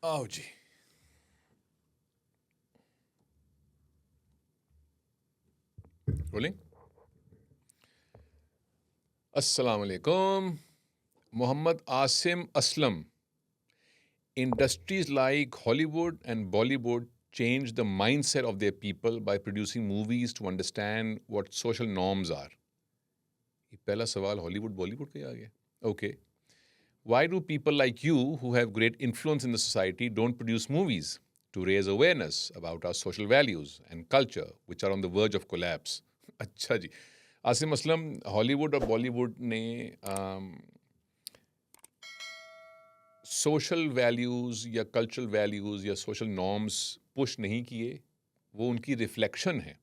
आओ जी। रोलिंग। अस्सलाम वालेकुम। Mohammad Asim Aslam. Industries like Hollywood and Bollywood change the mindset of their people by producing movies to understand what social norms are. ये पहला सवाल Hollywood Bollywood का ही आ गया. Okay. Why do people like you who have great influence in the society don't produce movies to raise awareness about our social values and culture which are on the verge of collapse? अच्छा जी. Asim Aslam, Hollywood और बॉलीवुड ने social values या cultural values या social norms push नहीं किए, वो उनकी reflection है.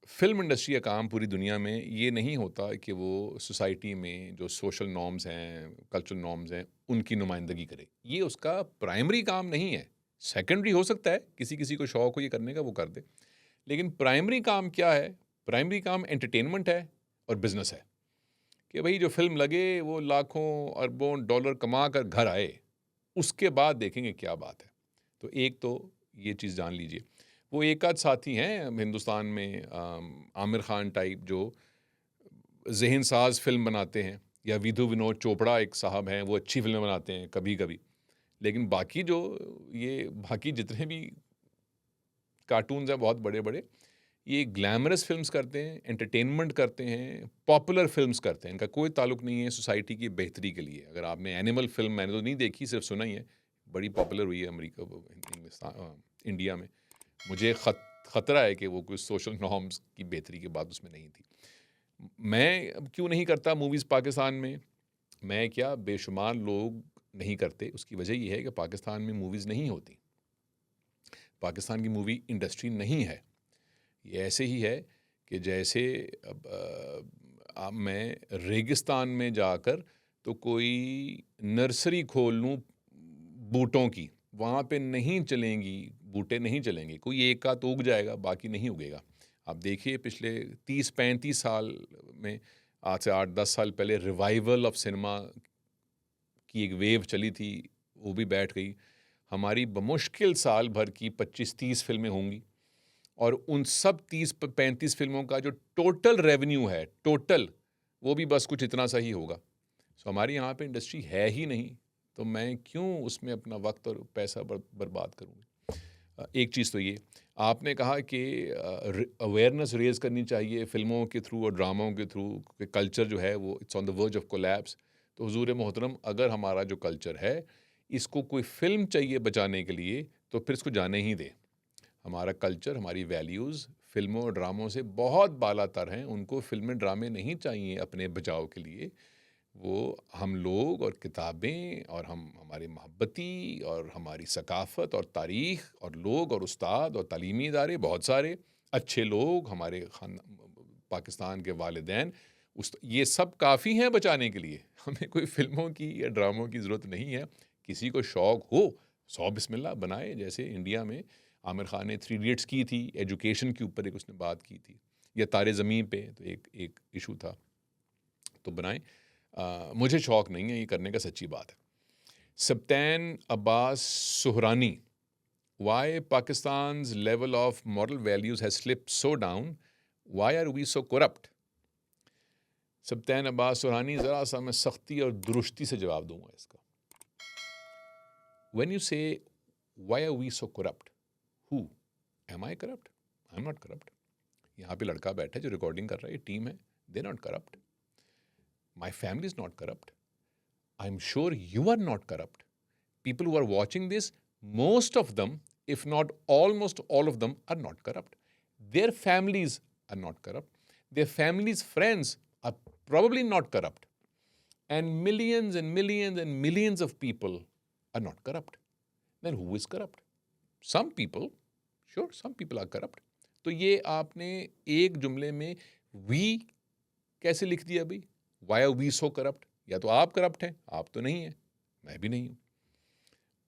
फ़िल्म इंडस्ट्री का काम पूरी दुनिया में ये नहीं होता कि वो सोसाइटी में जो सोशल नॉर्म्स हैं, कल्चरल नॉर्म्स हैं, उनकी नुमाइंदगी करे. ये उसका प्राइमरी काम नहीं है. सेकेंडरी हो सकता है, किसी-किसी को शौक हो ये करने का, वो कर दे. लेकिन प्राइमरी काम क्या है? प्राइमरी काम एंटरटेनमेंट है और बिज़नेस है. कि भाई जो फ़िल्म लगे वो लाखों अरबों डॉलर कमा कर घर आए, उसके बाद देखेंगे क्या बात है. तो एक तो ये चीज़ जान लीजिए. वो एक आध साथी हैं हिंदुस्तान में, आमिर खान टाइप, जो ज़हन साज फ़िल्म बनाते हैं, या विधु विनोद चोपड़ा एक साहब हैं, वो अच्छी फ़िल्में बनाते हैं कभी-कभी. लेकिन बाकी जो ये बाकी जितने भी कार्टून्स हैं बहुत बड़े-बड़े, ये ग्लैमरस फ़िल्म्स करते हैं, एंटरटेनमेंट करते हैं, पॉपुलर फ़िल्म्स करते हैं. इनका कोई ताल्लुक नहीं है सोसाइटी की बेहतरी के लिए. अगर आपने एनिमल फ़िल्म, मैंने तो नहीं देखी, सिर्फ सुना ही है, बड़ी पॉपुलर हुई है इंडिया में. मुझे ख़तरा है कि वो कुछ सोशल नॉर्म्स की बेहतरी की बात उसमें नहीं थी. मैं अब क्यों नहीं करता मूवीज़ पाकिस्तान में? मैं क्या, बेशुमार लोग नहीं करते. उसकी वजह ये है कि पाकिस्तान में मूवीज़ नहीं होती. पाकिस्तान की मूवी इंडस्ट्री नहीं है. ये ऐसे ही है कि जैसे अब मैं रेगिस्तान में जाकर तो कोई नर्सरी खोल लूँ बूटों की, वहाँ पे नहीं चलेंगी, बूटे नहीं चलेंगे. कोई एक आध उग जाएगा, बाकी नहीं उगेगा. आप देखिए पिछले 30-35 साल में, आज से 8-10 साल पहले रिवाइवल ऑफ सिनेमा की एक वेव चली थी, वो भी बैठ गई. हमारी बमुश्किल साल भर की 25-30 फिल्में होंगी, और उन सब 30-35 फिल्मों का जो टोटल रेवेन्यू है, टोटल, वो भी बस कुछ इतना सा ही होगा. सो हमारे यहाँ पे इंडस्ट्री है ही नहीं, तो मैं क्यों उसमें अपना वक्त और पैसा बर्बाद करूँगा. एक चीज़ तो ये, आपने कहा कि अवेयरनेस रेज़ करनी चाहिए फ़िल्मों के थ्रू और ड्रामों के थ्रू, कि कल्चर जो है वो it's on the verge of collapse. तो हुज़ूर मोहतरम, अगर हमारा जो कल्चर है, इसको कोई फ़िल्म चाहिए बचाने के लिए, तो फिर इसको जाने ही दें. हमारा कल्चर, हमारी वैल्यूज़ फ़िल्मों और ड्रामों से बहुत बालातर हैं. उनको फ़िल्में ड्रामे नहीं चाहिए अपने बचाव के लिए. वो हम लोग और किताबें और हमारे मोहब्बती और हमारी सकाफ़त और तारीख़ और लोग और उस्ताद और तालीमी इदारे बहुत सारे अच्छे लोग, हमारे पाकिस्तान के वालिदैन, ये सब काफ़ी हैं बचाने के लिए. हमें कोई फ़िल्मों की या ड्रामों की ज़रूरत नहीं है. किसी को शौक़ हो, 100 बिस्मिल्लाह बनाए. जैसे इंडिया में आमिर खान ने 3 इडियट्स की थी, एजुकेशन के ऊपर एक उसने बात की थी, या तारे ज़मीन पे तो एक इशू था, तो बनाएं. मुझे शौक़ नहीं है ये करने का, सच्ची बात है. Sibtain Abbas Suhrani, why Pakistan's level of moral values has slipped so down, why are we so corrupt. Sibtain Abbas Suhrani, ज़रा सा मैं सख्ती और दुरुस्ती से जवाब दूंगा इसका. When you say why are we so corrupt, who am I corrupt? I'm not corrupt. यहाँ पे लड़का बैठा है जो रिकॉर्डिंग कर रहा है, ये टीम है, they're not corrupt. My family is not corrupt. I'm sure you are not corrupt. People who are watching this, most of them, if not almost all of them, are not corrupt. Their families are not corrupt. Their families' friends are probably not corrupt. And millions and millions and millions of people are not corrupt. Then who is corrupt? Some people, sure, some people are corrupt. तो ये आपने एक जुमले में we कैसे लिख दिया भाई? Why are we so corrupt? या तो आप करप्ट हैं, आप तो नहीं हैं, मैं भी नहीं हूँ.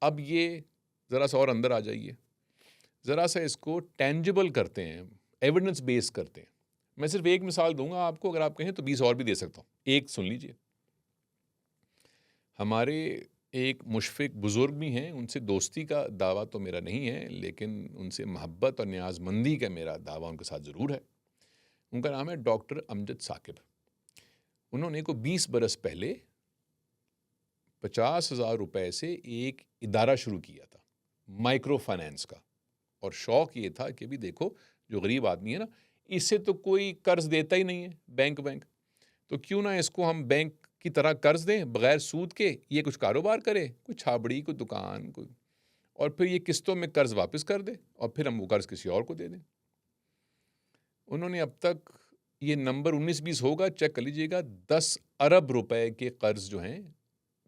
अब ये ज़रा सा और अंदर आ जाइए, ज़रा सा इसको टेंजिबल करते हैं, एविडेंस बेस करते हैं. मैं सिर्फ एक मिसाल दूंगा आपको, अगर आप कहें तो 20 और भी दे सकता हूँ. एक सुन लीजिए. हमारे एक मुशफ़िक़ बुज़ुर्ग भी हैं, उनसे दोस्ती का दावा तो मेरा नहीं है, लेकिन उनसे मोहब्बत और न्याज़मंदी का मेरा दावा उनके साथ ज़रूर है। उनका नाम है डॉक्टर अमजद साकिब। उन्होंने को 20 बरस पहले 50,000 रुपए से एक इदारा शुरू किया था, माइक्रो फाइनेंस का। और शौक़ ये था कि भी देखो, जो गरीब आदमी है ना, इससे तो कोई कर्ज़ देता ही नहीं है बैंक, तो क्यों ना इसको हम बैंक की तरह कर्ज़ दें बग़ैर सूद के, ये कुछ कारोबार करे, कोई छाबड़ी, कोई दुकान, कोई, और फिर ये किस्तों में कर्ज़ वापस कर दे और फिर हम वो कर्ज़ किसी और को दे दें। उन्होंने अब तक, ये नंबर 19-20 होगा, चेक कर लीजिएगा, 10 अरब रुपए के कर्ज़ जो हैं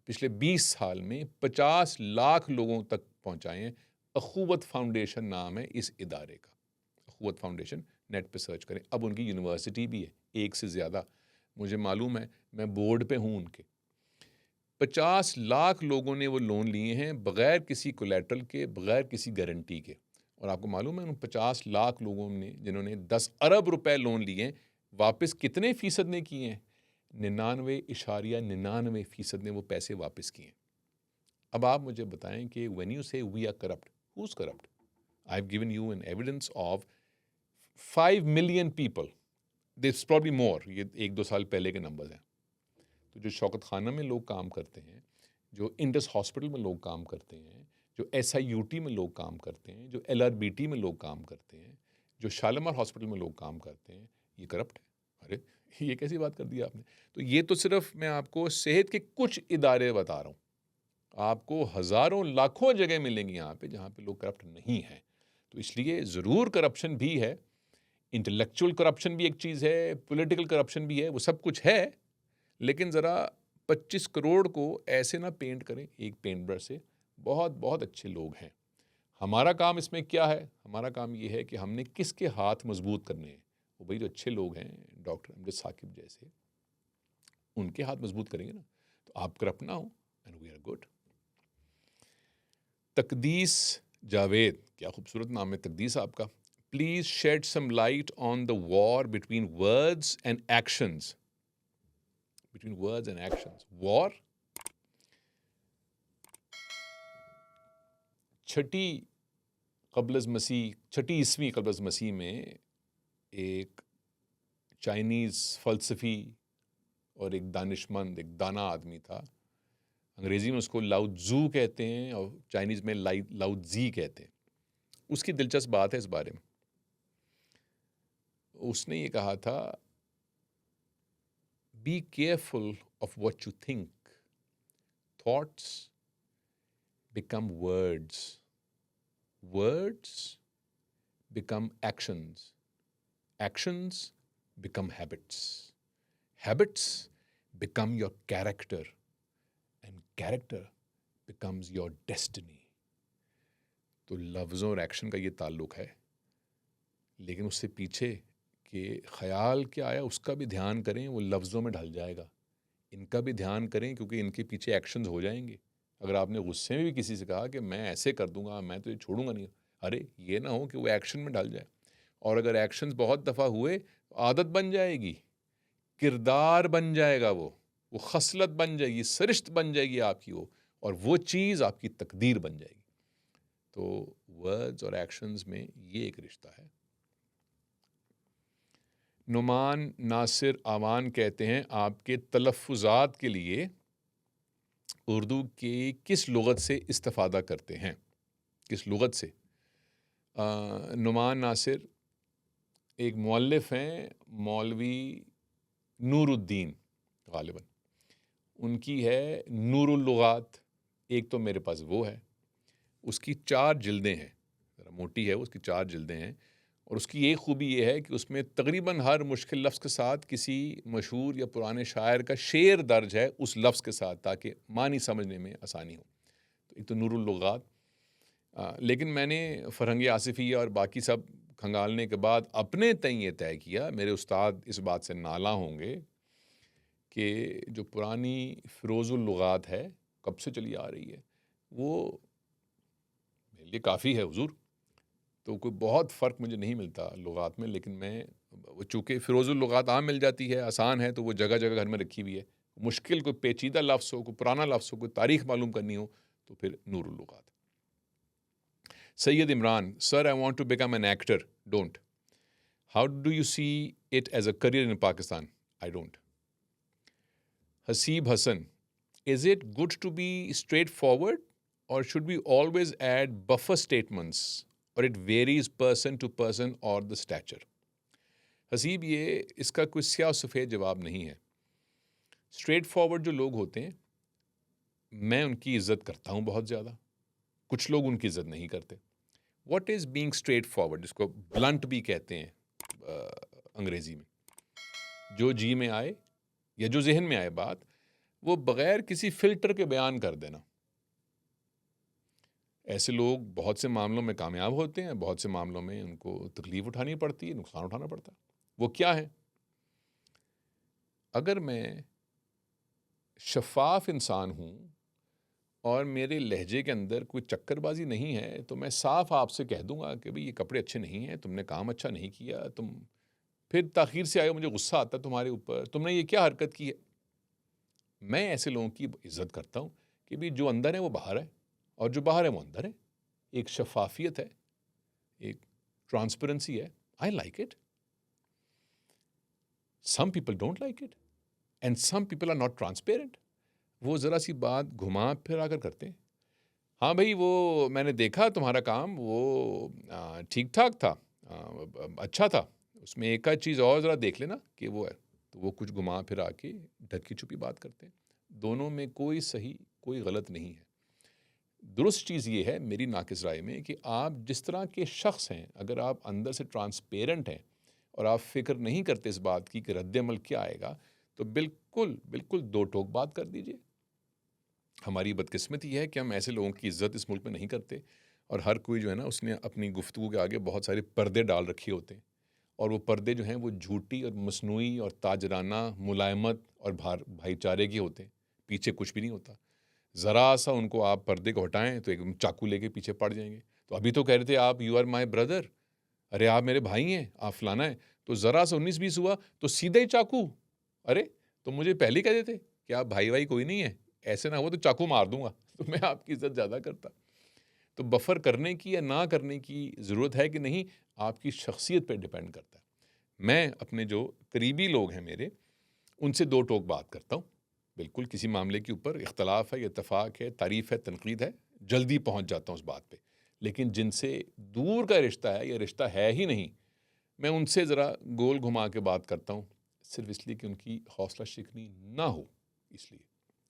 पिछले 20 साल में 50 लाख लोगों तक पहुंचाए हैं। अख़ुवत फाउंडेशन नाम है इस इदारे का। अख़ुवत फाउंडेशन, नेट पे सर्च करें। अब उनकी यूनिवर्सिटी भी है, एक से ज़्यादा, मुझे मालूम है, मैं बोर्ड पे हूँ उनके। 50 लाख लोगों ने वो लोन लिए हैं बग़ैर किसी कोलैटरल के, बग़ैर किसी गारंटी के। और आपको मालूम है उन 50 लाख लोगों ने, जिन्होंने 10 अरब रुपए लोन लिए हैं, वापस कितने फ़ीसद ने किए हैं? 99.99% ने वो पैसे वापस किए। अब आप मुझे बताएं कि when you say we are corrupt, who is corrupt? I have given you an evidence of 5 million people, this probably more, ये 1-2 साल पहले के नंबर्स हैं। तो जो शौकत खाना में लोग काम करते हैं, जो इंडस हॉस्पिटल में लोग काम करते हैं, जो SIUT में लोग काम करते हैं, जो LRBT में लोग काम करते हैं, जो शालीमार हॉस्पिटल में लोग काम करते हैं, ये करप्ट है। अरे ये कैसी बात कर दी आपने? तो ये तो सिर्फ मैं आपको सेहत के कुछ इदारे बता रहा हूँ, आपको हज़ारों लाखों जगह मिलेंगी यहाँ पे जहाँ पे लोग करप्ट नहीं हैं। तो इसलिए ज़रूर करप्शन भी है, इंटेलेक्चुअल करप्शन भी एक चीज़ है, पॉलिटिकल करप्शन भी है, वो सब कुछ है, लेकिन ज़रा 25 करोड़ को ऐसे ना पेंट करें एक पेंट ब्रश से। बहुत बहुत अच्छे लोग हैं। हमारा काम इसमें क्या है? हमारा काम ये है कि हमने किसके हाथ मजबूत करने हैं। वो भाई जो अच्छे लोग हैं, डॉक्टर अमजद साकिब जैसे, उनके हाथ मजबूत करेंगे ना, तो आप करप्ट ना हो, and we are good. Taqdees Javed, क्या खूबसूरत नाम है तकदीस आपका। Please shed some light on the war between words and actions. Between words and actions, war. छठी ईस्वी क़ब्ल मसीह में एक चाइनीज़ फ़लसफ़ी और एक दानिशमंद, एक दाना आदमी था। अंग्रेज़ी में उसको लाओ त्ज़ू कहते हैं और चाइनीज़ में लाओ ज़ी कहते हैं। उसकी दिलचस्प बात है इस बारे में। उसने ये कहा था, be careful of what you think, thoughts become words, words become actions, actions become habits, habits become your character, and character becomes your destiny. तो लफ्ज़ों और एक्शन का ये ताल्लुक़ है, लेकिन उससे पीछे के ख़याल क्या आया उसका भी ध्यान करें, वो लफ्ज़ों में ढल जाएगा। इनका भी ध्यान करें क्योंकि इनके पीछे एक्शंस हो जाएंगे। अगर आपने गुस्से में भी किसी से कहा कि मैं ऐसे कर दूंगा, मैं तो ये छोड़ूंगा नहीं, अरे ये ना हो कि वो एक्शन में ढल जाए। और अगर एक्शंस बहुत दफ़ा हुए तो आदत बन जाएगी, किरदार बन जाएगा, वो खसलत बन जाएगी, सरिश्त बन जाएगी आपकी वो, और वो चीज़ आपकी तकदीर बन जाएगी। तो वर्ड्स और एक्शंस में ये एक रिश्ता है। नुमान नासिर आवान कहते हैं, आपके तलफ़्फ़ुज़ात के लिए उर्दू की किस लुग़त से इस्तिफ़ादा करते हैं? किस लुग़त से? नुमान नासिर एक मुअल्लिफ़ हैं, मौलवी नूरुद्दीन ग़ालिबन। उनकी है नूरुल लुग़ात, एक तो मेरे पास वो है, उसकी 4 जिल्दें हैं, ज़रा मोटी है, उसकी 4 जिल्दें हैं। और उसकी एक खूबी ये है कि उसमें तकरीबन हर मुश्किल लफ्ज़ के साथ किसी मशहूर या पुराने शायर का शेर दर्ज है उस लफ्ज़ के साथ, ताकि मानी समझने में आसानी हो। तो एक तो नूरुल लुग़ात। लेकिन मैंने फ़रहंग आसिफ़िया और बाकी सब खंगालने के बाद अपने तय ये तय किया, मेरे उस्ताद इस बात से नाला होंगे, कि जो पुरानी फ़िरोज़ुल लुग़ात है, कब से चली आ रही है, वो मेरे लिए काफ़ी है हुज़ूर। तो कोई बहुत फ़र्क मुझे नहीं मिलता लुग़ात में, लेकिन मैं, वो चूँकि फ़िरोज़ुल लुग़ात आम मिल जाती है, आसान है, तो वो जगह जगह घर में रखी हुई है, मुश्किल कोई पेचीदा लफ्ज़ हो, कोई पुराना लफ्ज़ हो, कोई तारीख मालूम करनी हो, तो फिर Noorul Lughat. Syed Imran, sir I want to become an actor, don't. How do you see it as a career in Pakistan? I don't. Haseeb Hassan, is it good to be straightforward or should we always add buffer statements or it varies person to person or the stature? Haseeb, ये इसका कोई स्याह सफ़ेद जवाब नहीं है। Straight forward जो लोग होते हैं, मैं उनकी इज़्ज़त करता हूँ बहुत ज़्यादा। कुछ लोग उनकी इज़्ज़त नहीं करते। What is being straight forward, जिसको ब्लंट भी कहते हैं अंग्रेज़ी में। जो जी में आए या जो जहन में आए बात, वो बग़ैर किसी फ़िल्टर के बयान कर देना। ऐसे लोग बहुत से मामलों में कामयाब होते हैं, बहुत से मामलों में उनको तकलीफ़ उठानी पड़ती है, नुकसान उठाना पड़ता है। वो क्या है? अगर मैं शफ़ाफ़ इंसान हूँ और मेरे लहजे के अंदर कोई चक्करबाजी नहीं है, तो मैं साफ आपसे कह दूंगा कि भाई ये कपड़े अच्छे नहीं हैं, तुमने काम अच्छा नहीं किया, तुम फिर ताख़ीर से आए हो, मुझे गुस्सा आता है तुम्हारे ऊपर, तुमने ये क्या हरकत की है। मैं ऐसे लोगों की इज़्ज़त करता हूँ कि भाई जो अंदर है वो बाहर है और जो बाहर है वो अंदर है। एक शफाफियत है, एक ट्रांसपेरेंसी है। I like it. Some people don't like it and some people are not transparent. वो ज़रा सी बात घुमा फिरा कर करते हैं। हाँ भाई, वो मैंने देखा तुम्हारा काम, वो ठीक ठाक था, अच्छा था, उसमें एक आध चीज़ और ज़रा देख लेना कि वो है। तो वो कुछ घुमा फिरा के ढकी छुपी बात करते हैं। दोनों में कोई सही कोई गलत नहीं है। दुरुस्त चीज़ ये है मेरी नाक़िस राय में कि आप जिस तरह के शख्स हैं, अगर आप अंदर से ट्रांसपेरेंट हैं और आप फ़िक्र नहीं करते इस बात की कि रद्द-ए-अमल क्या आएगा, तो बिल्कुल, बिल्कुल दो टोक बात कर दीजिए। हमारी बदकिस्मती है कि हम ऐसे लोगों की इज़्ज़त इस मुल्क में नहीं करते और हर कोई जो है ना, उसने अपनी गुफ्तगू के आगे बहुत सारे पर्दे डाल रखे होते हैं और वो पर्दे जो हैं वो झूठी और मसनूई और ताजराना मुलायमत और भाईचारे के होते हैं। पीछे कुछ भी नहीं होता। ज़रा सा उनको आप पर्दे को हटाएँ तो एकदम चाकू लेके पीछे पड़ जाएँगे। तो अभी तो कह रहे थे आप यू आर माय ब्रदर, अरे आप मेरे भाई हैं, आप फलाना है। तो ज़रा सा 19-20 हुआ तो सीधे ही चाकू। अरे! तो मुझे पहले ही कह देते कि आप भाई-वाई कोई नहीं है। ऐसे ना हो तो चाकू मार दूँगा। तो मैं आपकी इज़्ज़त ज़्यादा करता। तो बफ़र करने की या ना करने की ज़रूरत है कि नहीं, आपकी शख़्सियत पे डिपेंड करता है। मैं अपने जो करीबी लोग हैं मेरे, उनसे दो टोक बात करता हूँ। बिल्कुल किसी मामले के ऊपर इख्तलाफ है, इत्तेफ़ाक है, तारीफ़ है, तनक़ीद है, जल्दी पहुँच जाता हूँ उस बात पे। लेकिन जिनसे दूर का रिश्ता है या रिश्ता है ही नहीं, मैं उनसे ज़रा गोल घुमा के बात करता हूँ, सिर्फ़ इसलिए कि उनकी हौसला शिकनी ना हो, इसलिए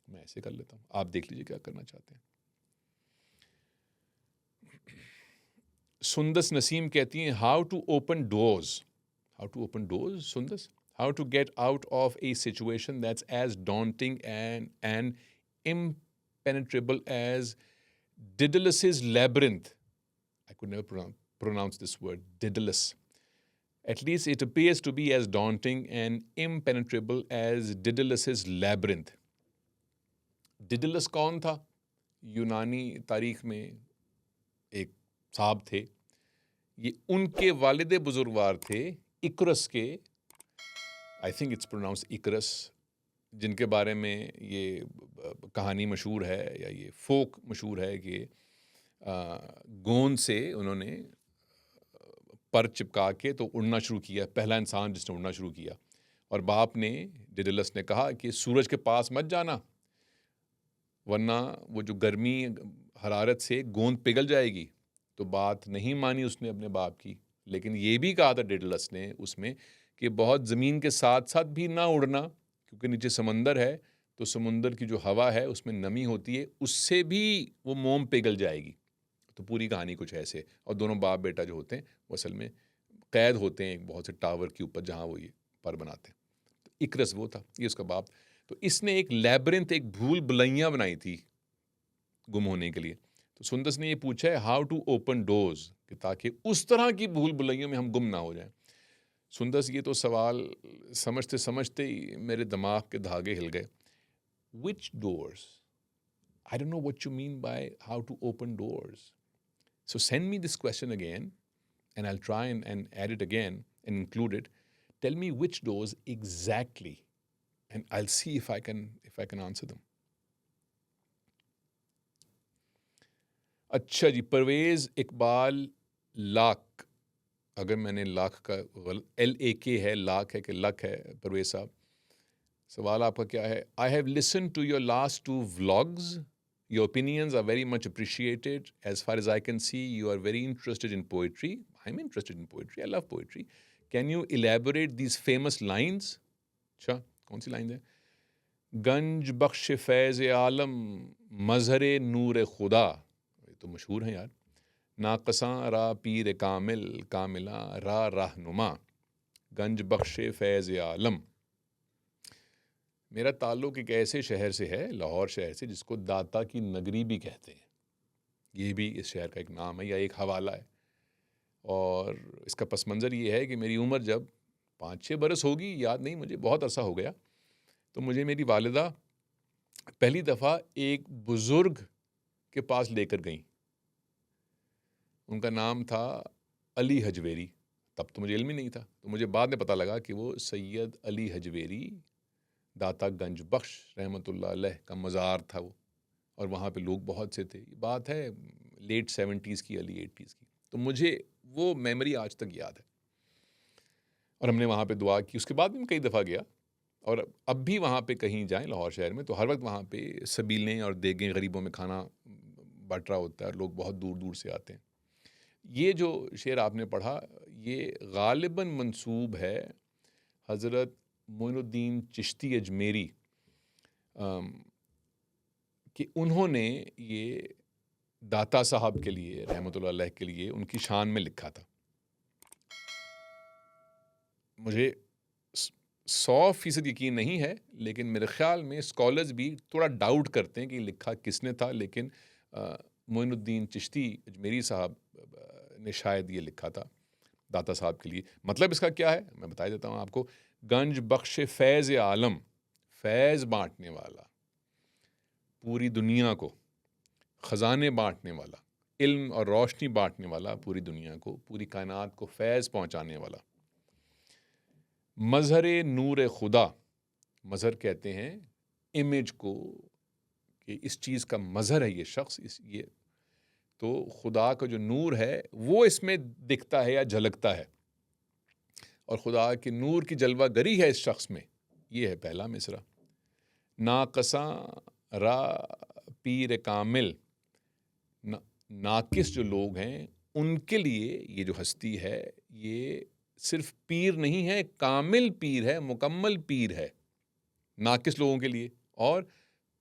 मैं ऐसे कर लेता हूँ। आप देख लीजिए क्या करना चाहते हैं। सुंदस नसीम कहती हैं, how to open doors. How to open doors, Sundas? How to get out of a situation that's as daunting and impenetrable as Daedalus's labyrinth. I could never pronounce this word, Daedalus. At least it appears to be as daunting and impenetrable as Daedalus's labyrinth. Daedalus कौन था? यूनानी तारीख में एक साहब थे। ये उनके वालिद बुजुर्गवार थे इकरस के, I think it's pronounce Icarus, जिनके बारे में ये कहानी मशहूर है या ये फोक मशहूर है कि गोंद से उन्होंने पर चिपका के तो उड़ना शुरू किया, पहला इंसान जिसने उड़ना शुरू किया। और बाप ने, डेडलस ने कहा कि सूरज के पास मत जाना, वरना वो जो गर्मी हरारत से गोंद पिघल जाएगी। तो बात नहीं मानी उसने अपने बाप की, लेकिन ये भी कहा था डेडलस ने उसमें कि बहुत ज़मीन के साथ साथ भी ना उड़ना, क्योंकि नीचे समंदर है, तो समुंदर की जो हवा है उसमें नमी होती है, उससे भी वो मोम पिघल जाएगी। तो पूरी कहानी कुछ ऐसे। और दोनों बाप बेटा जो होते हैं वो असल में कैद होते हैं एक बहुत से टावर के ऊपर जहाँ वो ये पर बनाते हैं। तो इकरस वो था, ये उसका बाप। तो इसने एक लैब्रिंथ, एक भूल भुलैया बनाई थी गुम होने के लिए। तो सुंदस ने ये पूछा है हाउ टू ओपन डोर्स, कि ताकि उस तरह की भूल भुलैयों में हम गुम ना हो जाएं। सुंदस, ये तो सवाल समझते समझते ही मेरे दिमाग के धागे हिल गए। विच doors? I don't know what you mean by how to open doors. So send me this question again and I'll try and add it again and include it. Tell me which doors exactly and I'll see if I can answer them. अच्छा जी, परवेज़ इकबाल लाख, अगर मैंने लाख का LAK है, लाख है कि luck है, परवेज़ साहब, सवाल आपका क्या है? I have listened to your last 2 vlogs. Your opinions are very much appreciated. As far as I can see, you are very interested in poetry. I'm interested in poetry. I love poetry. Can you elaborate these famous lines? अच्छा, कौन सी line है? गंज बख्श फैज़ आलम, मजहर नूर खुदा, ये तो मशहूर हैं यार। नाकसां रा पीर कामिल, कामिला रा रहनुमा, गंज बख्श फैज़ आलम। मेरा ताल्लुक़ एक ऐसे शहर से है, लाहौर शहर से, जिसको दाता की नगरी भी कहते हैं। ये भी इस शहर का एक नाम है या एक हवाला है। और इसका पस मंज़र ये है कि मेरी उम्र जब 5-6 बरस होगी, याद नहीं मुझे, बहुत अरसा हो गया, तो मुझे मेरी वालिदा पहली दफ़ा एक बुज़ुर्ग के पास लेकर गईं। उनका नाम था अली हजवेरी। तब तो मुझे इल्म ही नहीं था, तो मुझे बाद में पता लगा कि वो सैयद अली हजवेरी दाता गंज बख्श रहमतुल्लाह अलैह का मज़ार था वो, और वहाँ पे लोग बहुत से थे। ये बात है लेट 70s की, अर्ली 80s की। तो मुझे वो मेमोरी आज तक याद है, और हमने वहाँ पे दुआ की। उसके बाद भी मैं कई दफ़ा गया, और अब भी वहाँ पे कहीं जाएं लाहौर शहर में तो हर वक्त वहाँ पे सबीलें और देगें गरीबों में खाना बट रहा होता है, और लोग बहुत दूर दूर से आते हैं। ये जो शेर आपने पढ़ा, ये गालिबन मंसूब है हज़रत मोइनुद्दीन चिश्ती अजमेरी कि उन्होंने ये दाता साहब के लिए रहमतुल्लाह अलैह के लिए उनकी शान में लिखा था। मुझे 100% यकीन नहीं है, लेकिन मेरे ख़्याल में स्कॉलर्स भी थोड़ा डाउट करते हैं कि लिखा किसने था, लेकिन मोइनुद्दीन चिश्ती अजमेरी साहब ने शायद ये लिखा था दाता साहब के लिए। मतलब इसका क्या है मैं बता देता हूँ आपको। गंज बख्श फैज़ आलम, फैज़ बांटने वाला, पूरी दुनिया को ख़जाने बांटने वाला, इल्म और रोशनी बांटने वाला, पूरी दुनिया को, पूरी कायनात को फैज़ पहुँचाने वाला। मजहर नूर खुदा, मजहर कहते हैं इमेज को, कि इस चीज़ का मजहर है ये शख्स, ये तो खुदा का जो नूर है वो इसमें दिखता है या झलकता है, और खुदा के नूर की जलवागरी है इस शख्स में। ये है पहला मिसरा। नाकसा रा पीर कामिल, नाकिस जो लोग हैं उनके लिए ये जो हस्ती है, ये सिर्फ पीर नहीं है, कामिल पीर है, मुकम्मल पीर है नाकिस लोगों के लिए। और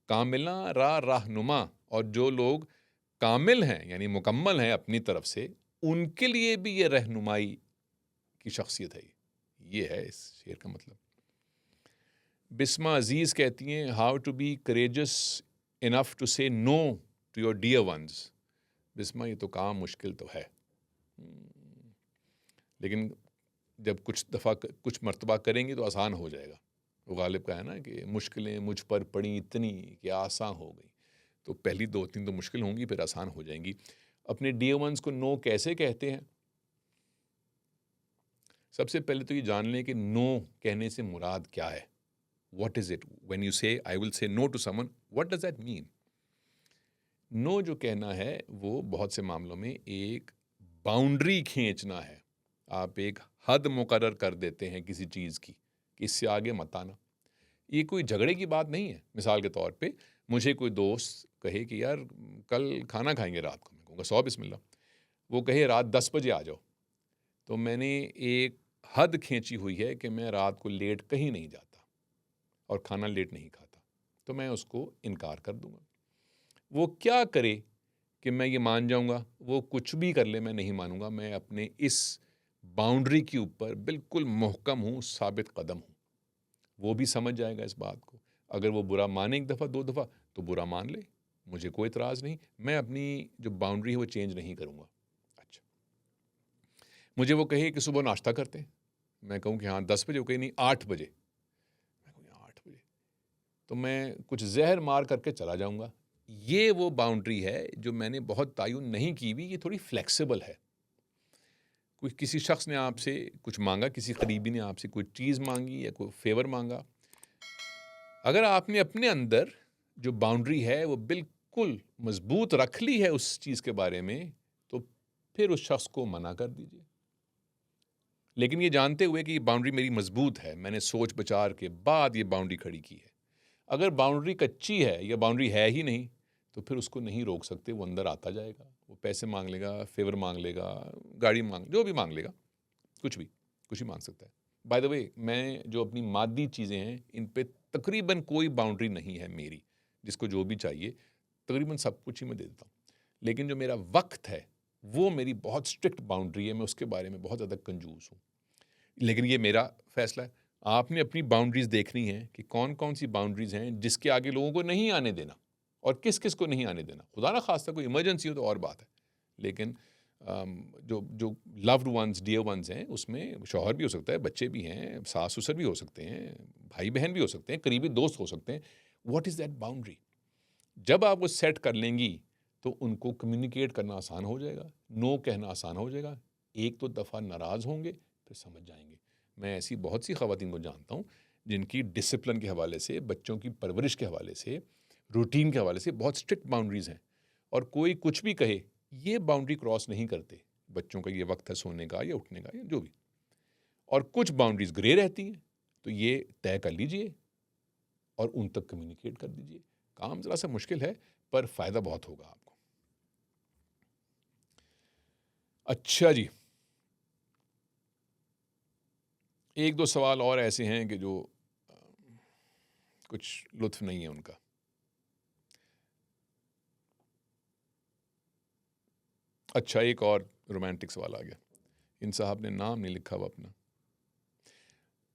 कामिला रा रहनुमा, और जो लोग कामिल हैं यानी मुकम्मल हैं अपनी तरफ से, उनके लिए भी ये रहनुमाई की शख्सियत है। ये है इस शेर का मतलब। बिस्मा अजीज़ कहती हैं, how to be courageous enough to say no to your dear ones. Bisma, ये तो काम मुश्किल तो है, लेकिन जब कुछ दफ़ा कुछ मर्तबा करेंगे तो आसान हो जाएगा। वो गालिब का है ना कि मुश्किलें मुझ पर पड़ी इतनी कि आसान हो गई। तो पहली 2-3 तो मुश्किल होंगी, फिर आसान हो जाएंगी। अपने डियर वंस को नो कैसे कहते हैं? सबसे पहले तो ये जान लें कि नो कहने से मुराद क्या है। What is it? When you say I will say no to someone, what does that mean? No जो कहना है वो बहुत से मामलों में एक बाउंड्री खींचना है। आप एक हद मुकर्रर कर देते हैं किसी चीज़ की कि इससे आगे मत आना। ये कोई झगड़े की बात नहीं है। मिसाल के तौर पे मुझे कोई दोस्त कहे कि यार कल खाना खाएंगे रात को, मैं कहूँगा 100 बिस्मिल्लाह। वो कहे रात 10 बजे आ जाओ, तो मैंने एक हद खींची हुई है कि मैं रात को लेट कहीं नहीं जाता और खाना लेट नहीं खाता, तो मैं उसको इनकार कर दूंगा। वो क्या करे कि मैं ये मान जाऊंगा, वो कुछ भी कर ले मैं नहीं मानूंगा। मैं अपने इस बाउंड्री के ऊपर बिल्कुल मुहकम हूँ, साबित कदम हूँ। वो भी समझ जाएगा इस बात को। अगर वो बुरा माने 1 दफ़ा 2 दफ़ा तो बुरा मान ले, मुझे कोई इतराज़ नहीं। मैं अपनी जो बाउंड्री है वो चेंज नहीं करूँगा। अच्छा, मुझे वो कहे कि सुबह नाश्ता करते हैं, मैं कहूँ कि हाँ 10 बजे, वो कहे नहीं 8 बजे, मैं कहूँ 8 बजे, तो मैं कुछ जहर मार करके चला जाऊँगा। ये वो बाउंड्री है जो मैंने बहुत तयन नहीं की हुई, ये थोड़ी फ्लेक्सिबल है। कोई किसी शख्स ने आपसे कुछ मांगा, किसी करीबी ने आपसे कोई चीज़ मांगी या कोई फेवर मांगा, अगर आपने अपने अंदर जो बाउंड्री है वो बिल्कुल मजबूत रख ली है उस चीज़ के बारे में, तो फिर उस शख्स को मना कर दीजिए। लेकिन ये जानते हुए कि ये बाउंड्री मेरी मजबूत है, मैंने सोच विचार के बाद ये बाउंड्री खड़ी की है। अगर बाउंड्री कच्ची है या बाउंड्री है ही नहीं, तो फिर उसको नहीं रोक सकते, वो अंदर आता जाएगा, वो पैसे मांग लेगा, फेवर मांग लेगा, गाड़ी मांग, जो भी मांग लेगा, कुछ ही मांग सकता है। बाय द वे, मैं जो अपनी मादी चीज़ें हैं इन पे तकरीबन कोई बाउंड्री नहीं है मेरी। जिसको जो भी चाहिए तकरीबन सब कुछ ही मैं दे देता हूँ। लेकिन जो मेरा वक्त है वो मेरी बहुत स्ट्रिक्ट बाउंड्री है, मैं उसके बारे में बहुत ज़्यादा कंजूस हूँ। लेकिन ये मेरा फैसला है। आपने अपनी बाउंड्रीज़ देखनी है कि कौन कौन सी बाउंड्रीज़ हैं जिसके आगे लोगों को नहीं आने देना, और किस किस को नहीं आने देना। खुदा ना खास्ता कोई इमरजेंसी हो तो और बात है, लेकिन जो जो लव्ड वंस, डियर वंस हैं, उसमें शौहर भी हो सकता है, बच्चे भी हैं, सास ससुर भी हो सकते हैं, भाई बहन भी हो सकते हैं, करीबी दोस्त हो सकते हैं। What is that boundary? जब आप वो सेट कर लेंगी तो उनको कम्युनिकेट करना आसान हो जाएगा, नो कहना आसान हो जाएगा। एक तो दफ़ा नाराज़ होंगे, फिर समझ जाएंगे। मैं ऐसी बहुत सी ख़वातीन को जानता हूँ जिनकी डिसिप्लिन के हवाले से, बच्चों की परवरिश के हवाले से, रूटीन के हवाले से बहुत स्ट्रिक्ट बाउंड्रीज़ हैं, और कोई कुछ भी कहे ये बाउंड्री क्रॉस नहीं करते। बच्चों का ये वक्त है सोने का या उठने का या जो भी। और कुछ बाउंड्रीज़ ग्रे रहती हैं, तो ये तय कर लीजिए और उन तक कम्युनिकेट कर दीजिए। काम ज़रा सा मुश्किल है, पर फ़ायदा बहुत होगा आपको। अच्छा जी, एक दो सवाल और ऐसे हैं कि जो कुछ लुत्फ़ नहीं है उनका। अच्छा, एक और रोमांटिक सवाल आ गया। इन साहब ने नाम नहीं लिखा हुआ अपना।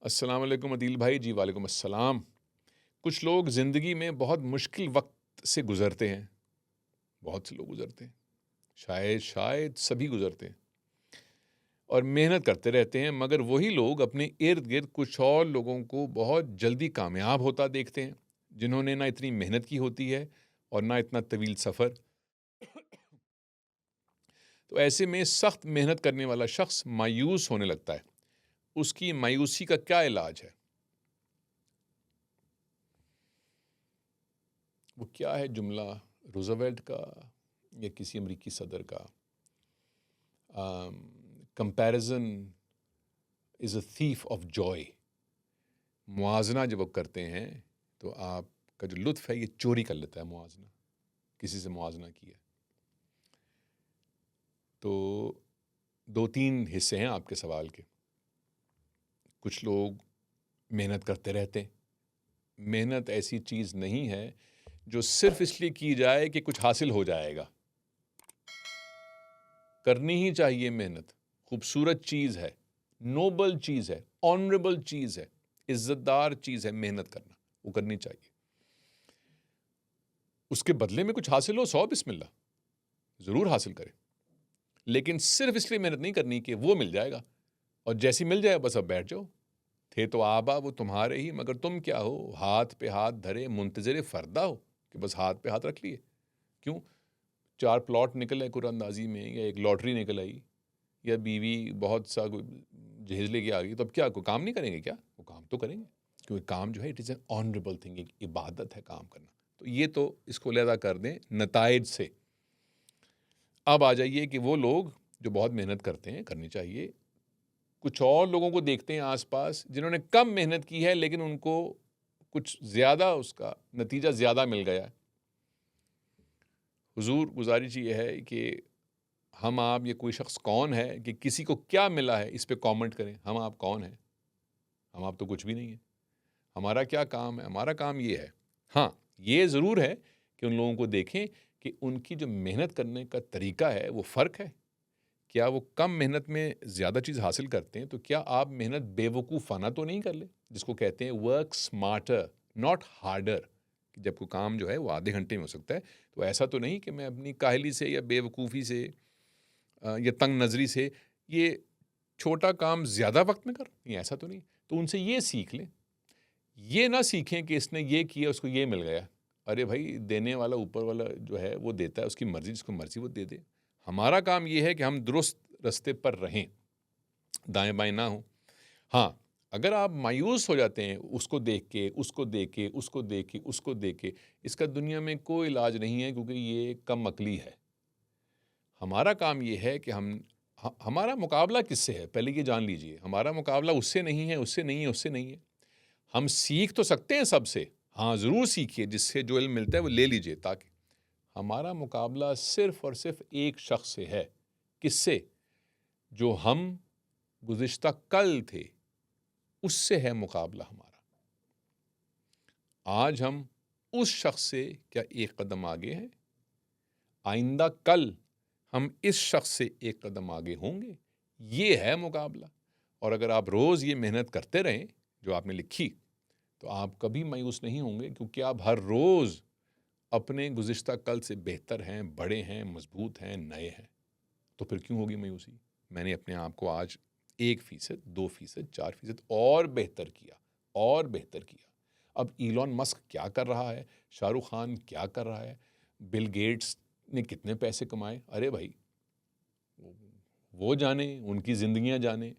अस्सलाम वालेकुम अदील भाई। जी वालेकुम अस्सलाम। कुछ लोग ज़िंदगी में बहुत मुश्किल वक्त से गुज़रते हैं, बहुत से लोग गुज़रते हैं, शायद सभी गुज़रते हैं, और मेहनत करते रहते हैं, मगर वही लोग अपने इर्द गिर्द कुछ और लोगों को बहुत जल्दी कामयाब होता देखते हैं, जिन्होंने ना इतनी मेहनत की होती है और ना इतना तवील सफ़र। तो ऐसे में सख्त मेहनत करने वाला शख्स मायूस होने लगता है। उसकी मायूसी का क्या इलाज है? वो क्या है जुमला? रूज़वेल्ट का या किसी अमरीकी सदर का? Comparison is a thief of joy. मुआजना जब आप करते हैं तो आपका जो लुत्फ़ है ये चोरी कर लेता है मुआजना, किसी से मुआजना किया। तो 2-3 हिस्से हैं आपके सवाल के। कुछ लोग मेहनत करते रहते हैं। मेहनत ऐसी चीज़ नहीं है जो सिर्फ़ इसलिए की जाए कि कुछ हासिल हो जाएगा। करनी ही चाहिए मेहनत, खूबसूरत चीज़ है, नोबल चीज़ है, ऑनरेबल चीज़ है, इज़्ज़तदार चीज़ है मेहनत करना, वो करनी चाहिए। उसके बदले में कुछ हासिल हो, 100 बिस्मिल्लाह, ज़रूर हासिल करें। लेकिन सिर्फ़ इसलिए मेहनत नहीं करनी कि वो मिल जाएगा, और जैसे ही मिल जाए बस अब बैठ जाओ। थे तो आबा वो तुम्हारे ही, मगर तुम क्या हो, हाथ पे हाथ धरे मुंतज़िर फ़रदा हो, कि बस हाथ पे हाथ रख लिए। क्यों? 4 प्लॉट निकले कुरानंदाज़ी में, या एक लॉटरी निकल आई, या बीवी बहुत सा जहेज़ लेके आ गई, तो अब क्या कोई काम नहीं करेंगे क्या? वो काम तो करेंगे, क्योंकि काम जो है it is an honourable thing, एक इबादत है काम करना। तो ये तो इसको अलहदा कर दें नताइज से। अब आ जाइए कि वो लोग जो बहुत मेहनत करते हैं, करनी चाहिए। कुछ और लोगों को देखते हैं आस-पास जिन्होंने कम मेहनत की है, लेकिन उनको कुछ ज़्यादा उसका नतीजा ज़्यादा मिल गया है। हुज़ूर गुज़ारिश ये है कि हम आप, ये कोई शख्स कौन है कि किसी को क्या मिला है इस पे कमेंट करें। हम आप कौन हैं? हम आप तो कुछ भी नहीं है। हमारा क्या काम है? हमारा काम ये है, हाँ, ये ज़रूर है कि उन लोगों को देखें कि उनकी जो मेहनत करने का तरीका है वो फ़र्क है। क्या वो कम मेहनत में ज़्यादा चीज़ हासिल करते हैं? तो क्या आप मेहनत बेवकूफ़ाना तो नहीं कर ले? जिसको कहते हैं वर्क स्मार्टर नॉट हार्डर, कि जब कोई काम जो है वो आधे घंटे में हो सकता है, तो ऐसा तो नहीं कि मैं अपनी काहली से या बेवकूफ़ी से या तंग नज़री से ये छोटा काम ज़्यादा वक्त में कर, ये ऐसा तो नहीं। तो उनसे ये सीख लें। ये ना सीखें कि इसने ये किया उसको ये मिल गया। अरे भाई, देने वाला ऊपर वाला जो है वो देता है, उसकी मर्ज़ी, जिसको मर्ज़ी वो दे दे। हमारा काम ये है कि हम दुरुस्त रास्ते पर रहें, दाएँ-बाएँ ना हों। हाँ, अगर आप मायूस हो जाते हैं उसको देख के, उसको देख के, उसको देख के, उसको देख के, इसका दुनिया में कोई इलाज नहीं है, क्योंकि ये कम अक्ली है। हमारा काम ये है कि हमारा मुकाबला किससे है, पहले ये जान लीजिए। हमारा मुकाबला उससे नहीं है, उससे नहीं है, उससे नहीं है। हम सीख तो सकते हैं सबसे, हाँ ज़रूर सीखिए, जिससे जो इल्म मिलता है वो ले लीजिए, ताकि हमारा मुकाबला सिर्फ और सिर्फ एक शख्स से है। किससे? जो हम गुज़िश्ता कल थे, उससे है मुकाबला हमारा। आज हम उस शख्स से क्या एक कदम आगे हैं? आइंदा कल हम इस शख्स से एक कदम आगे होंगे। ये है मुकाबला। और अगर आप रोज़ ये मेहनत करते रहें जो आपने लिखी, तो आप कभी मायूस नहीं होंगे, क्योंकि आप हर रोज़ अपने गुज़िश्ता कल से बेहतर हैं, बड़े हैं, मजबूत हैं, नए हैं। तो फिर क्यों होगी मायूसी? मैंने अपने आप को आज 1%, 2%, 4% और बेहतर किया, और बेहतर किया। अब इलॉन मस्क क्या कर रहा है, शाहरुख खान क्या कर रहा है, बिल गेट्स ने कितने पैसे कमाए, अरे भाई वो जाने, उनकी ज़िंदगियां जाने,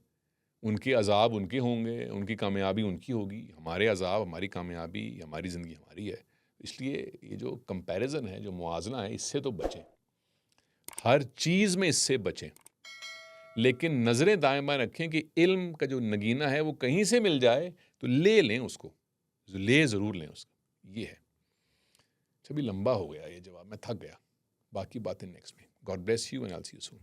उनके अजाब उनके होंगे, उनकी कामयाबी उनकी होगी। हमारे अजाब, हमारी कामयाबी, हमारी ज़िंदगी हमारी है। इसलिए ये जो कंपैरिजन है, जो मुआवजा है, इससे तो बचें, हर चीज़ में इससे बचें। लेकिन नज़रें दाएं बाएं रखें कि इल्म का जो नगीना है वो कहीं से मिल जाए तो ले लें उसको, ले ज़रूर लें उसको। ये है। चलिए, लंबा हो गया ये जवाब, मैं थक गया। बाकी बातें नेक्स्ट में। God bless you and I will see you soon.